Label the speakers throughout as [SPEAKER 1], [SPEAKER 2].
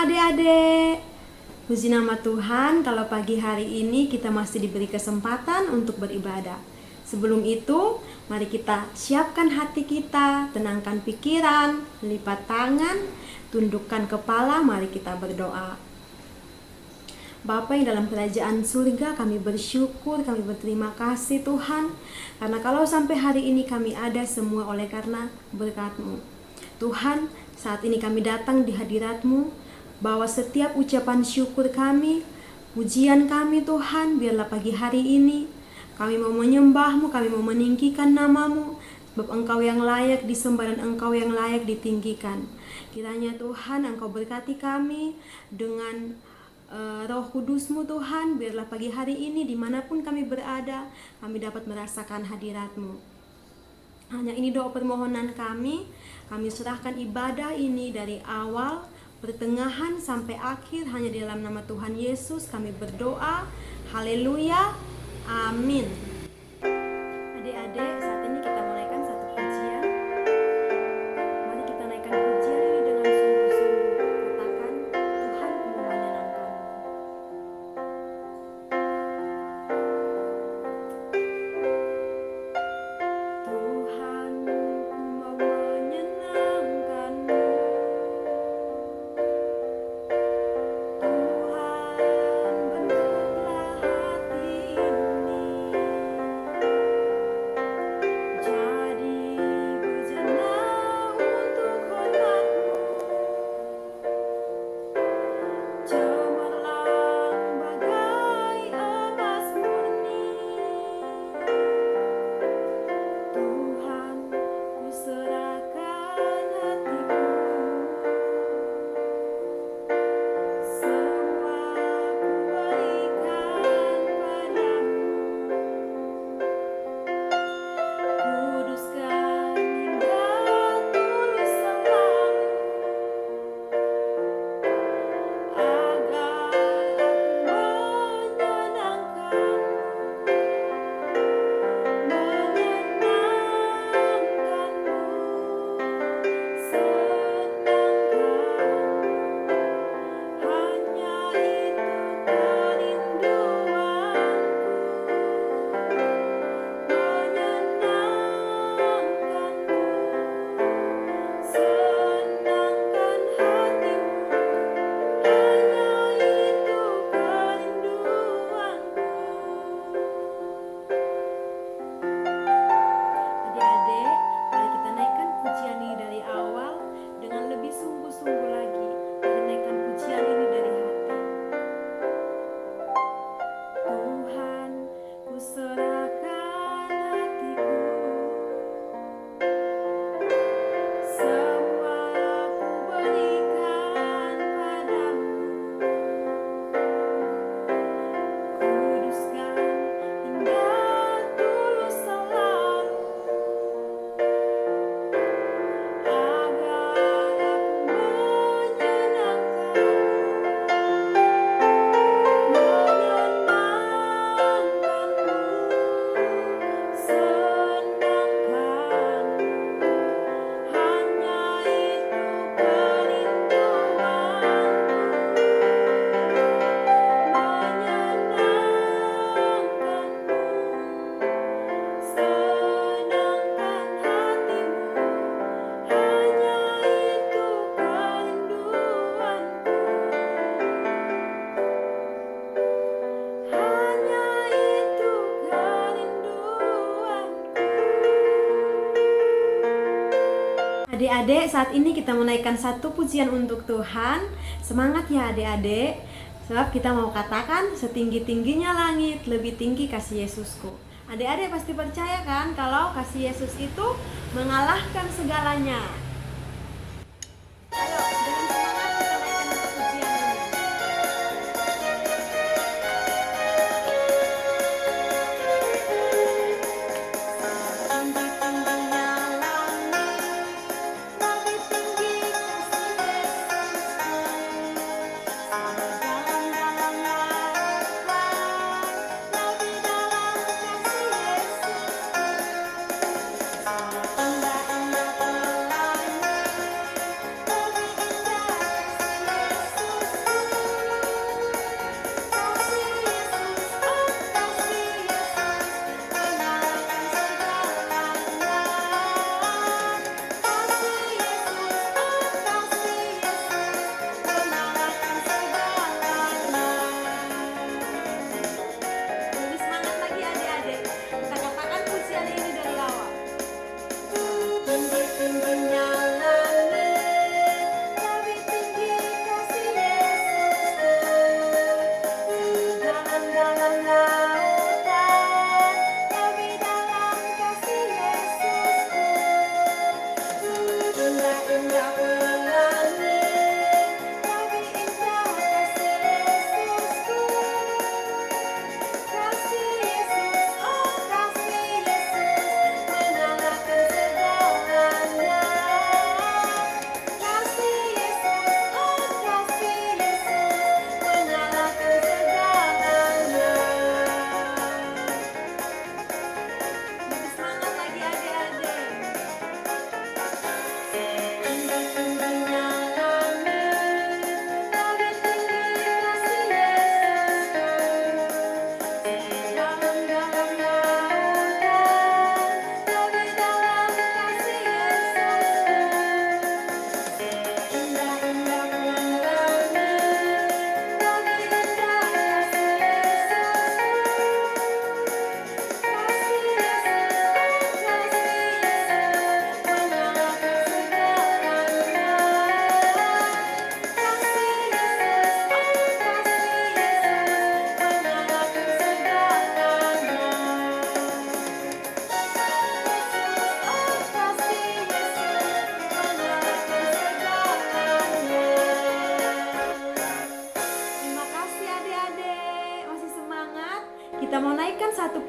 [SPEAKER 1] adik-adik. Puji nama Tuhan kalau pagi hari ini kita masih diberi kesempatan untuk beribadah. Sebelum itu, mari kita siapkan hati kita, tenangkan pikiran, lipat tangan, tundukkan kepala, mari kita berdoa. Bapa yang dalam kerajaan surga, kami bersyukur, kami berterima kasih Tuhan, karena kalau sampai hari ini kami ada semua oleh karena berkat-Mu. Tuhan, saat ini kami datang di hadirat-Mu, bahwa setiap ucapan syukur kami, pujian kami Tuhan, biarlah pagi hari ini kami mau menyembah-Mu, kami mau meninggikan nama-Mu, sebab Engkau yang layak disembah dan Engkau yang layak ditinggikan. Kiranya Tuhan Engkau berkati kami dengan Roh Kudus-Mu Tuhan, biarlah pagi hari ini dimanapun kami berada, kami dapat merasakan hadirat-Mu. Hanya ini doa permohonan kami serahkan ibadah ini dari awal, pertengahan sampai akhir, hanya di dalam nama Tuhan Yesus kami berdoa. Haleluya, amin. Adik-adik, saat ini kita menaikkan satu pujian. Mari kita naikkan pujian ini dengan sungguh-sungguh. Katakan, Tuhan ku mau menyenangkan-Mu. Tuhan ku mau menyenangkan-Mu. Adik-adik, saat ini kita menaikkan satu pujian untuk Tuhan. Semangat ya adik-adik, sebab kita mau katakan setinggi-tingginya langit, lebih tinggi kasih Yesusku. Adik-adik pasti percaya kan kalau kasih Yesus itu mengalahkan segalanya. Ayo, dengan semangat kita naikkan satu pujian ini. Setinggi-tingginya langit, lebih tinggi kasih Yesus.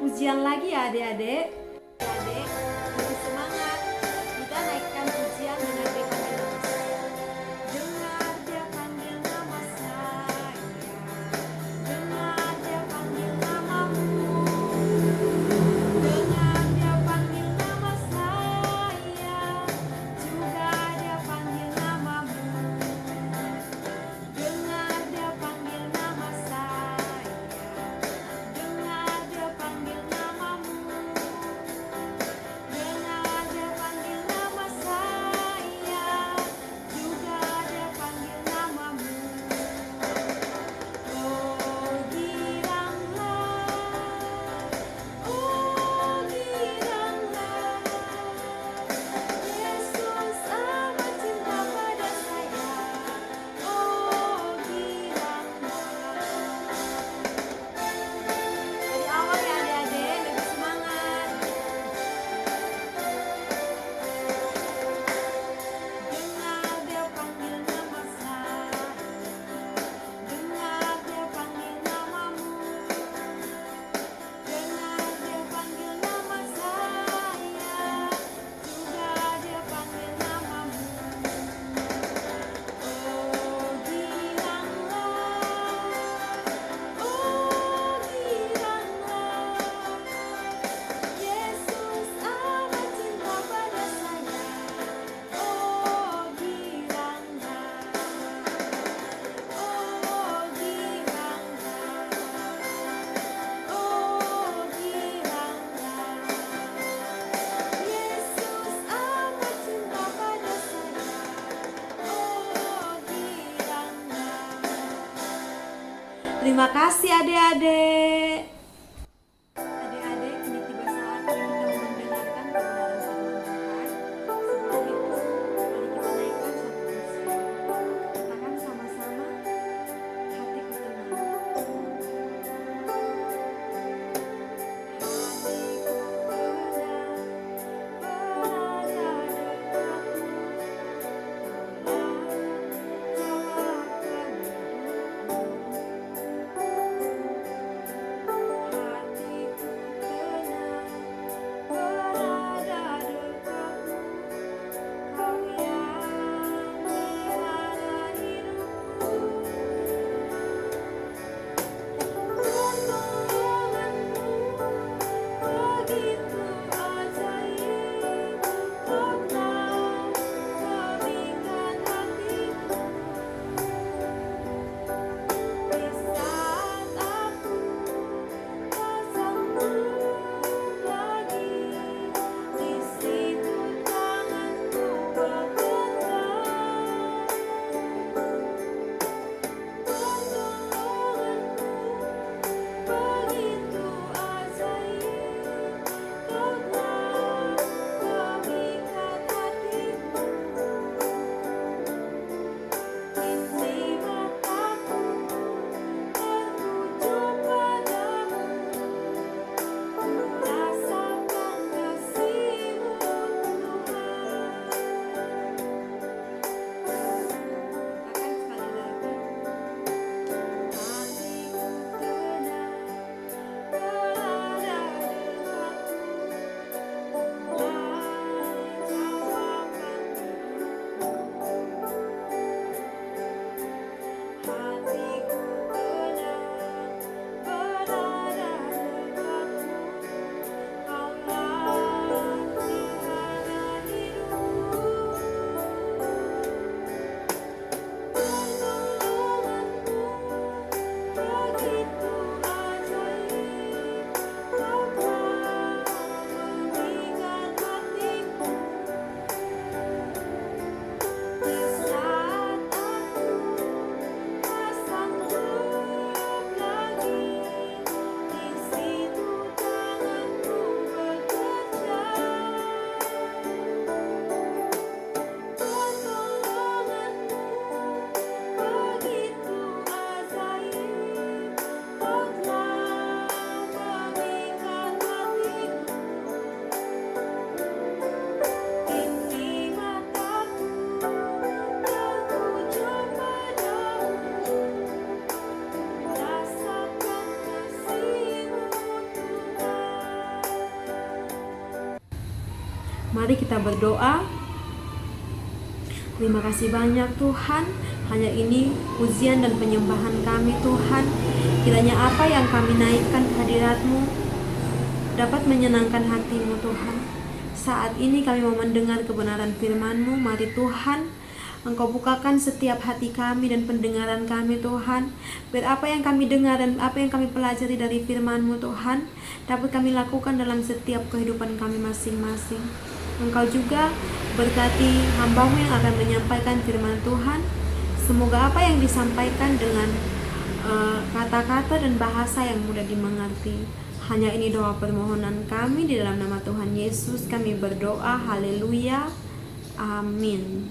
[SPEAKER 1] pujian lagi ya adik-adik. Adik, lebih semangat. Kita naikkan pujian dengan dia panggil nama saya. Dengar dia panggil nama saya. Dengar dia panggil namamu. Dengar dia panggil nama saya. Juga dia panggil namamu. Dengar dia panggil nama saya. Dengar dia panggil namamu. Dengar dia panggil nama saya. Juga dia panggil namamu. Oh giranglah, oh giranglah, Yesus amat cinta pada saya. Oh giranglah. Dari awal ya adik-adik, lebih semangat. Dengar dia panggil nama saya. Dengar dia panggil namamu. Dengar dia panggil nama saya. Juga dia panggil namamu. Oh giranglah, oh giranglah, Yesus amat cinta pada saya. Oh giranglah, oh giranglah, oh giranglah, Yesus amat cinta pada saya. Oh giranglah. Terima kasih adik-adik. Adik-adik, kini tiba saatnya kita mendengarkan kebenaran firman Tuhan. Sebelum itu, mari kita naikkan satu pujian. Katakan sama-sama, hatiku tenang. Hatiku tenang, berada dekatmu. Kaulah hidupku. Mari kita berdoa. Terima kasih banyak Tuhan, hanya ini pujian dan penyembahan kami Tuhan. Kiranya apa yang kami naikkan hadirat-Mu dapat menyenangkan hati-Mu Tuhan. Saat ini kami mau mendengar kebenaran firman-Mu. Mari Tuhan, Engkau bukakan setiap hati kami dan pendengaran kami Tuhan. Biar apa yang kami dengar dan apa yang kami pelajari dari firman-Mu Tuhan dapat kami lakukan dalam setiap kehidupan kami masing-masing. Engkau juga berkati hamba-Mu yang akan menyampaikan firman Tuhan. Semoga apa yang disampaikan dengan kata-kata dan bahasa yang mudah dimengerti. Hanya ini doa permohonan kami, di dalam nama Tuhan Yesus kami berdoa. Haleluya. Amin.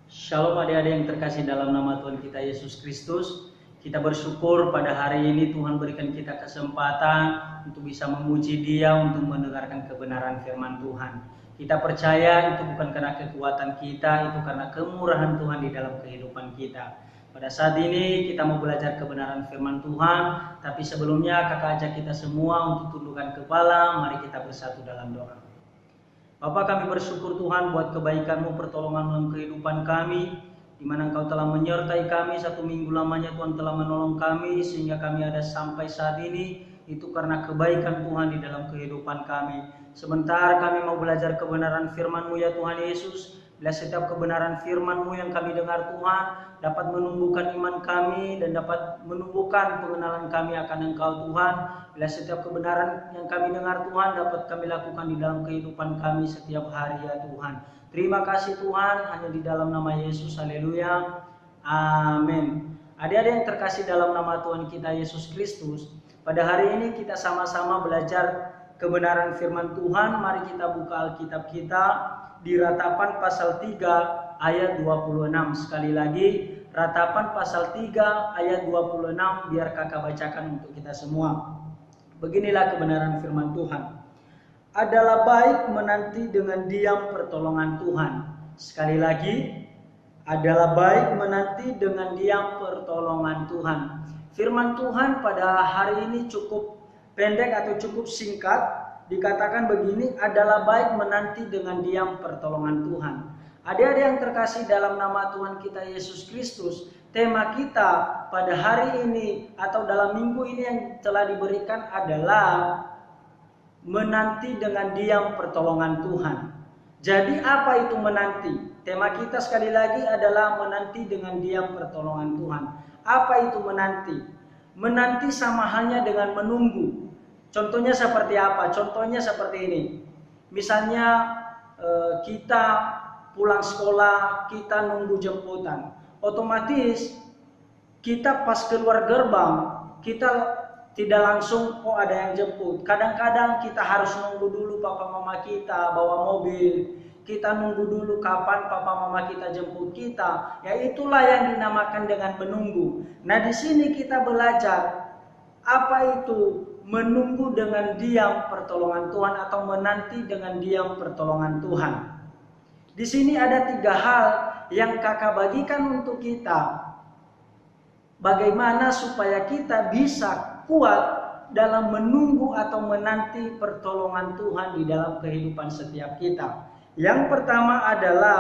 [SPEAKER 2] Shalom adik-adik yang terkasih dalam nama Tuhan kita Yesus Kristus. Kita bersyukur pada hari ini Tuhan berikan kita kesempatan untuk bisa memuji Dia, untuk mendengarkan kebenaran firman Tuhan. Kita percaya itu bukan karena kekuatan kita, itu karena kemurahan Tuhan di dalam kehidupan kita. Pada saat ini kita mau belajar kebenaran firman Tuhan, tapi sebelumnya kakak ajak kita semua untuk tundukkan kepala. Mari kita bersatu dalam doa. Bapa, kami bersyukur Tuhan buat kebaikan-Mu, pertolongan dalam kehidupan kami, di mana Engkau telah menyertai kami 1 minggu lamanya. Tuhan telah menolong kami sehingga kami ada sampai saat ini. Itu karena kebaikan Tuhan di dalam kehidupan kami. Sebentar kami mau belajar kebenaran firman-Mu ya Tuhan Yesus. Bila setiap kebenaran firman-Mu yang kami dengar Tuhan dapat menumbuhkan iman kami dan dapat menumbuhkan pengenalan kami akan Engkau Tuhan. Bila setiap kebenaran yang kami dengar Tuhan dapat kami lakukan di dalam kehidupan kami setiap hari ya Tuhan. Terima kasih Tuhan, hanya di dalam nama Yesus. Haleluya. Amin. Adik-adik yang terkasih dalam nama Tuhan kita Yesus Kristus, pada hari ini kita sama-sama belajar kebenaran firman Tuhan. Mari kita buka Alkitab kita di Ratapan pasal 3 ayat 26. Sekali lagi, Ratapan pasal 3 ayat 26, biar kakak bacakan untuk kita semua. Beginilah kebenaran firman Tuhan. Adalah baik menanti dengan diam pertolongan Tuhan. Sekali lagi, adalah baik menanti dengan diam pertolongan Tuhan. Firman Tuhan pada hari ini cukup pendek atau cukup singkat. Dikatakan begini, adalah baik menanti dengan diam pertolongan Tuhan. Adik-adik yang terkasih dalam nama Tuhan kita Yesus Kristus, tema kita pada hari ini atau dalam minggu ini yang telah diberikan adalah menanti dengan diam pertolongan Tuhan. Jadi apa itu menanti? Tema kita sekali lagi adalah menanti dengan diam pertolongan Tuhan. Apa itu menanti? Menanti sama halnya dengan menunggu. Contohnya seperti apa? Contohnya seperti ini. Misalnya kita pulang sekolah, kita nunggu jemputan. Otomatis kita pas keluar gerbang, kita tidak langsung ada yang jemput. Kadang-kadang kita harus nunggu dulu papa mama kita bawa mobil. Kita nunggu dulu kapan papa mama kita jemput kita. Ya itulah yang dinamakan dengan menunggu. Nah di sini kita belajar apa itu menunggu dengan diam pertolongan Tuhan atau menanti dengan diam pertolongan Tuhan. Di sini ada 3 hal yang kakak bagikan untuk kita. Bagaimana supaya kita bisa kuat dalam menunggu atau menanti pertolongan Tuhan di dalam kehidupan setiap kita. Yang pertama adalah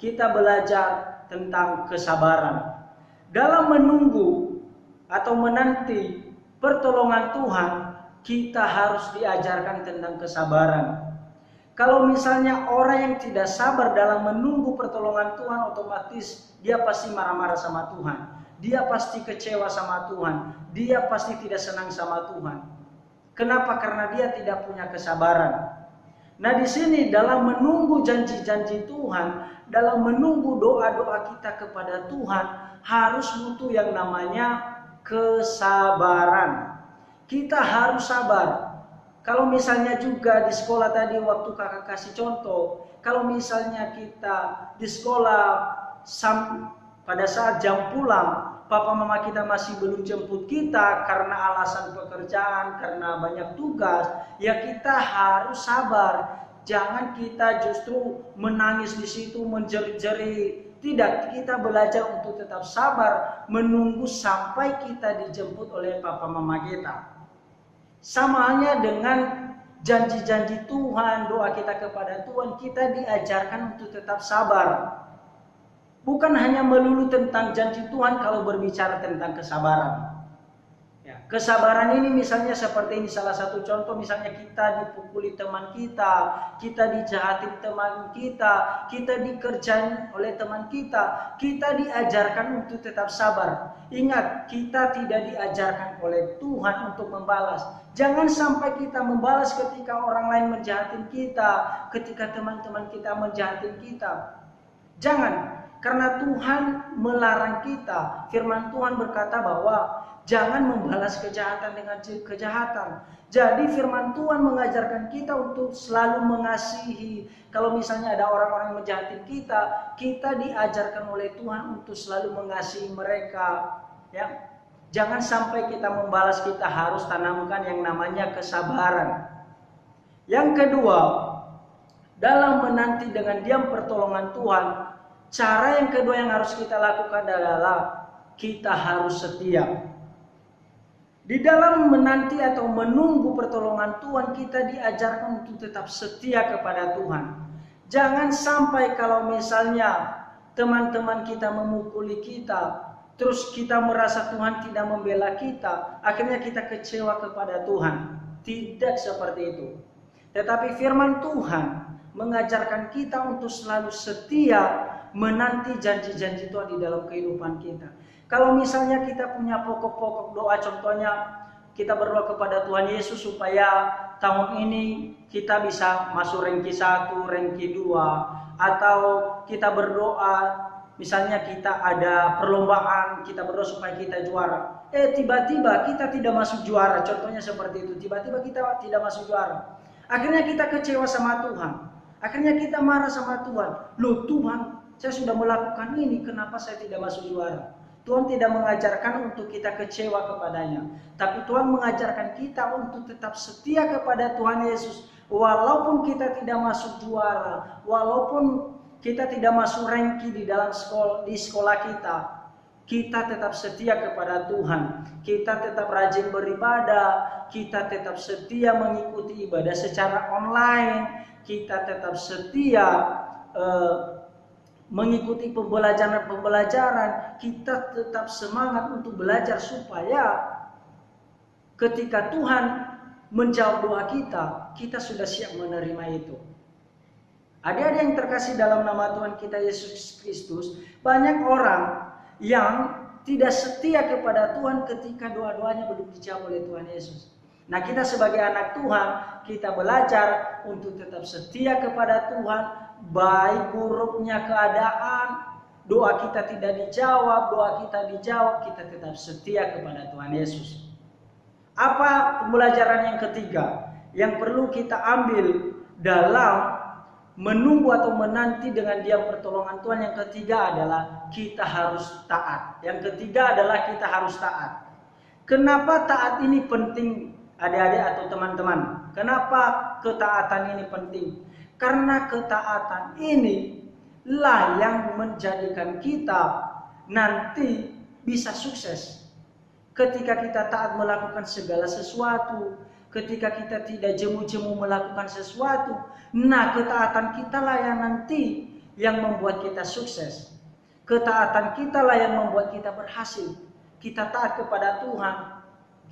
[SPEAKER 2] kita belajar tentang kesabaran. Dalam menunggu atau menanti pertolongan Tuhan, kita harus diajarkan tentang kesabaran. Kalau misalnya orang yang tidak sabar dalam menunggu pertolongan Tuhan, otomatis dia pasti marah-marah sama Tuhan. Dia pasti kecewa sama Tuhan. Dia pasti tidak senang sama Tuhan. Kenapa? Karena dia tidak punya kesabaran. Nah di sini dalam menunggu janji-janji Tuhan, dalam menunggu doa-doa kita kepada Tuhan, harus butuh yang namanya kesabaran. Kita harus sabar. Kalau misalnya juga di sekolah tadi waktu kakak kasih contoh, kalau misalnya kita di sekolah pada saat jam pulang, papa mama kita masih belum jemput kita karena alasan pekerjaan, karena banyak tugas, ya kita harus sabar. Jangan kita justru menangis di situ, menjerit-jerit. Tidak, kita belajar untuk tetap sabar, menunggu sampai kita dijemput oleh papa mama kita. Sama halnya dengan janji-janji Tuhan, doa kita kepada Tuhan, kita diajarkan untuk tetap sabar. Bukan hanya melulu tentang janji Tuhan kalau berbicara tentang kesabaran. Ya, kesabaran ini misalnya seperti ini, salah satu contoh misalnya kita dipukuli teman kita dijahatin teman kita dikerjain oleh teman kita diajarkan untuk tetap sabar. Ingat, kita tidak diajarkan oleh Tuhan untuk membalas. Jangan sampai kita membalas ketika orang lain menjahatin kita, ketika teman-teman kita menjahatin kita. Jangan, karena Tuhan melarang kita. Firman Tuhan berkata bahwa jangan membalas kejahatan dengan kejahatan. Jadi firman Tuhan mengajarkan kita untuk selalu mengasihi. Kalau misalnya ada orang-orang yang menjahatin kita diajarkan oleh Tuhan untuk selalu mengasihi mereka. Ya, jangan sampai kita membalas, kita harus tanamkan yang namanya kesabaran. Yang kedua, dalam menanti dengan diam pertolongan Tuhan, cara yang kedua yang harus kita lakukan adalah kita harus setia. Di dalam menanti atau menunggu pertolongan Tuhan, kita diajarkan untuk tetap setia kepada Tuhan. Jangan sampai kalau misalnya teman-teman kita memukuli kita, terus kita merasa Tuhan tidak membela kita, akhirnya kita kecewa kepada Tuhan. Tidak seperti itu. Tetapi firman Tuhan mengajarkan kita untuk selalu setia menanti janji-janji Tuhan di dalam kehidupan kita. Kalau misalnya kita punya pokok-pokok doa, contohnya kita berdoa kepada Tuhan Yesus supaya tahun ini kita bisa masuk ranking 1, ranking 2, atau kita berdoa misalnya kita ada perlombaan, kita berdoa supaya kita juara. Tiba-tiba kita tidak masuk juara, contohnya seperti itu. Tiba-tiba kita tidak masuk juara. Akhirnya kita kecewa sama Tuhan. Akhirnya kita marah sama Tuhan. Loh Tuhan, saya sudah melakukan ini, kenapa saya tidak masuk juara? Tuhan tidak mengajarkan untuk kita kecewa kepadanya. Tapi Tuhan mengajarkan kita untuk tetap setia kepada Tuhan Yesus. Walaupun kita tidak masuk juara, walaupun kita tidak masuk ranking di dalam sekolah kita tetap setia kepada Tuhan. Kita tetap rajin beribadah, kita tetap setia mengikuti ibadah secara online, kita tetap setia mengikuti pembelajaran, kita tetap semangat untuk belajar supaya ketika Tuhan menjawab doa kita sudah siap menerima itu. Adik-adik yang terkasih dalam nama Tuhan kita Yesus Kristus, banyak orang yang tidak setia kepada Tuhan ketika doa-doanya belum dijawab oleh Tuhan Yesus. Nah, kita sebagai anak Tuhan, kita belajar untuk tetap setia kepada Tuhan, baik buruknya keadaan, doa kita tidak dijawab, doa kita dijawab, kita tetap setia kepada Tuhan Yesus. Apa pembelajaran yang ketiga yang perlu kita ambil dalam menunggu atau menanti dengan diam pertolongan Tuhan? Yang ketiga adalah kita harus taat. Yang ketiga adalah kita harus taat. Kenapa taat ini penting, adik-adik atau teman-teman? Kenapa ketaatan ini penting? Karena ketaatan ini lah yang menjadikan kita nanti bisa sukses. Ketika kita taat melakukan segala sesuatu, ketika kita tidak jemu-jemu melakukan sesuatu, nah ketaatan kita lah yang nanti yang membuat kita sukses. Ketaatan kita lah yang membuat kita berhasil. Kita taat kepada Tuhan,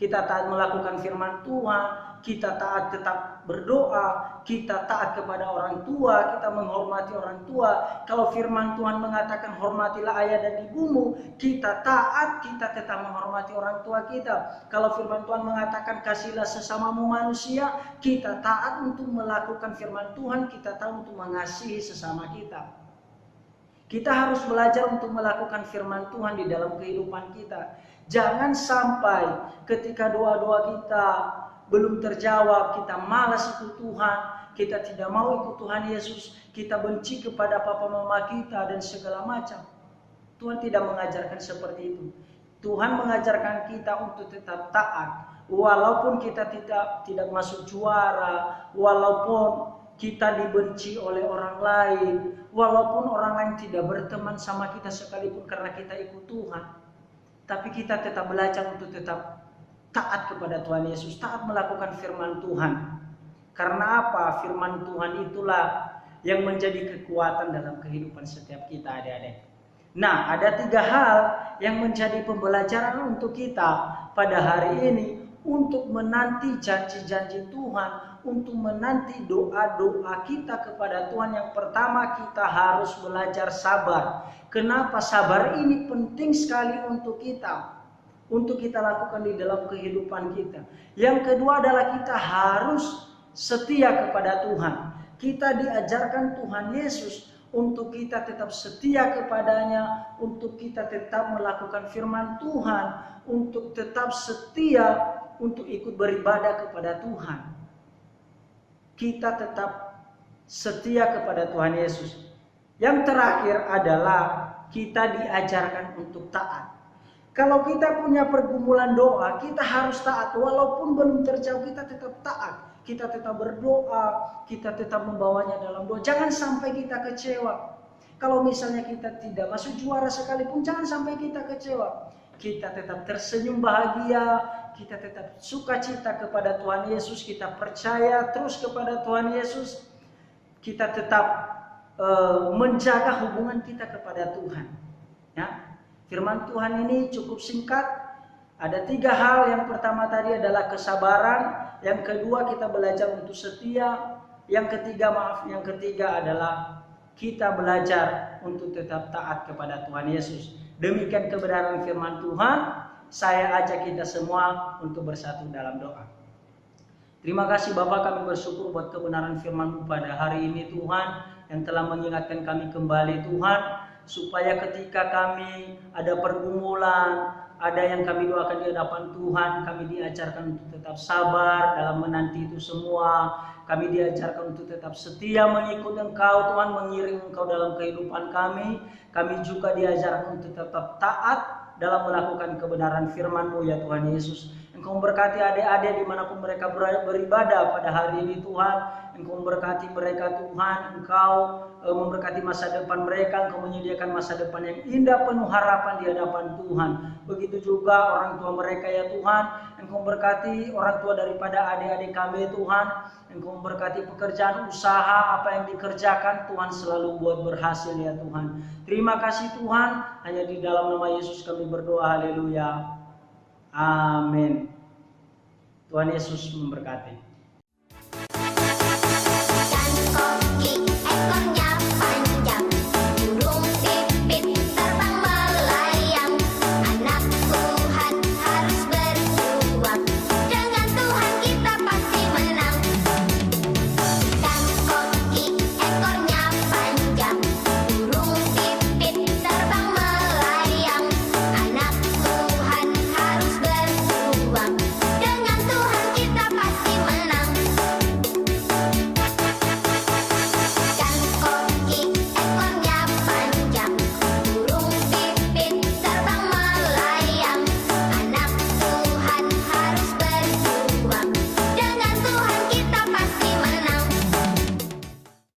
[SPEAKER 2] kita taat melakukan firman Tuhan, kita taat tetap berdoa, kita taat kepada orang tua, kita menghormati orang tua. Kalau firman Tuhan mengatakan hormatilah ayah dan ibumu, kita taat, kita tetap menghormati orang tua kita. Kalau firman Tuhan mengatakan kasihlah sesamamu manusia, kita taat untuk melakukan firman Tuhan, kita tahu untuk mengasihi sesama kita. Kita harus belajar untuk melakukan firman Tuhan di dalam kehidupan kita. Jangan sampai ketika doa-doa kita belum terjawab, kita malas ikut Tuhan, kita tidak mau ikut Tuhan Yesus, kita benci kepada papa mama kita dan segala macam. Tuhan tidak mengajarkan seperti itu. Tuhan mengajarkan kita untuk tetap taat, walaupun kita tidak masuk juara, walaupun kita dibenci oleh orang lain, walaupun orang lain tidak berteman sama kita sekalipun karena kita ikut Tuhan. Tapi kita tetap belajar untuk tetap taat kepada Tuhan Yesus, taat melakukan firman Tuhan. Karena apa? Firman Tuhan itulah yang menjadi kekuatan dalam kehidupan setiap kita, adik-adik. Nah, ada 3 hal yang menjadi pembelajaran untuk kita pada hari ini, untuk menanti janji-janji Tuhan, untuk menanti doa-doa kita kepada Tuhan. Yang pertama, kita harus belajar sabar. Kenapa sabar ini penting sekali untuk kita lakukan di dalam kehidupan kita. Yang kedua adalah kita harus setia kepada Tuhan. Kita diajarkan Tuhan Yesus untuk kita tetap setia kepadanya, untuk kita tetap melakukan firman Tuhan, untuk tetap setia untuk ikut beribadah kepada Tuhan. Kita tetap setia kepada Tuhan Yesus. Yang terakhir adalah kita diajarkan untuk taat. Kalau kita punya pergumulan doa, kita harus taat. Walaupun belum terjawab, kita tetap taat. Kita tetap berdoa, kita tetap membawanya dalam doa. Jangan sampai kita kecewa. Kalau misalnya kita tidak masuk juara sekalipun, jangan sampai kita kecewa. Kita tetap tersenyum bahagia, kita tetap sukacita kepada Tuhan Yesus, kita percaya terus kepada Tuhan Yesus. Kita tetap menjaga hubungan kita kepada Tuhan. Ya, firman Tuhan ini cukup singkat. Ada 3 hal. Yang pertama tadi adalah kesabaran. Yang kedua, kita belajar untuk setia. Yang ketiga adalah kita belajar untuk tetap taat kepada Tuhan Yesus. Demikian kebenaran firman Tuhan. Saya ajak kita semua untuk bersatu dalam doa. Terima kasih Bapa, kami bersyukur buat kebenaran firman-Mu pada hari ini Tuhan, yang telah mengingatkan kami kembali Tuhan, supaya ketika kami ada pergumulan, ada yang kami doakan di hadapan Tuhan, kami diajarkan untuk tetap sabar dalam menanti itu semua. Kami diajarkan untuk tetap setia mengikut Engkau Tuhan, mengiring Engkau dalam kehidupan kami. Kami juga diajarkan untuk tetap taat dalam melakukan kebenaran firman-Mu ya Tuhan Yesus. Engkau memberkati adik-adik dimanapun mereka beribadah pada hari ini Tuhan. Engkau memberkati mereka Tuhan. Engkau memberkati masa depan mereka. Engkau menyediakan masa depan yang indah, penuh harapan di hadapan Tuhan. Begitu juga orang tua mereka ya Tuhan. Engkau memberkati orang tua daripada adik-adik kami Tuhan. Engkau memberkati pekerjaan usaha, apa yang dikerjakan Tuhan selalu buat berhasil ya Tuhan. Terima kasih Tuhan. Hanya di dalam nama Yesus kami berdoa. Haleluya. Amin. Tuhan Yesus memberkati.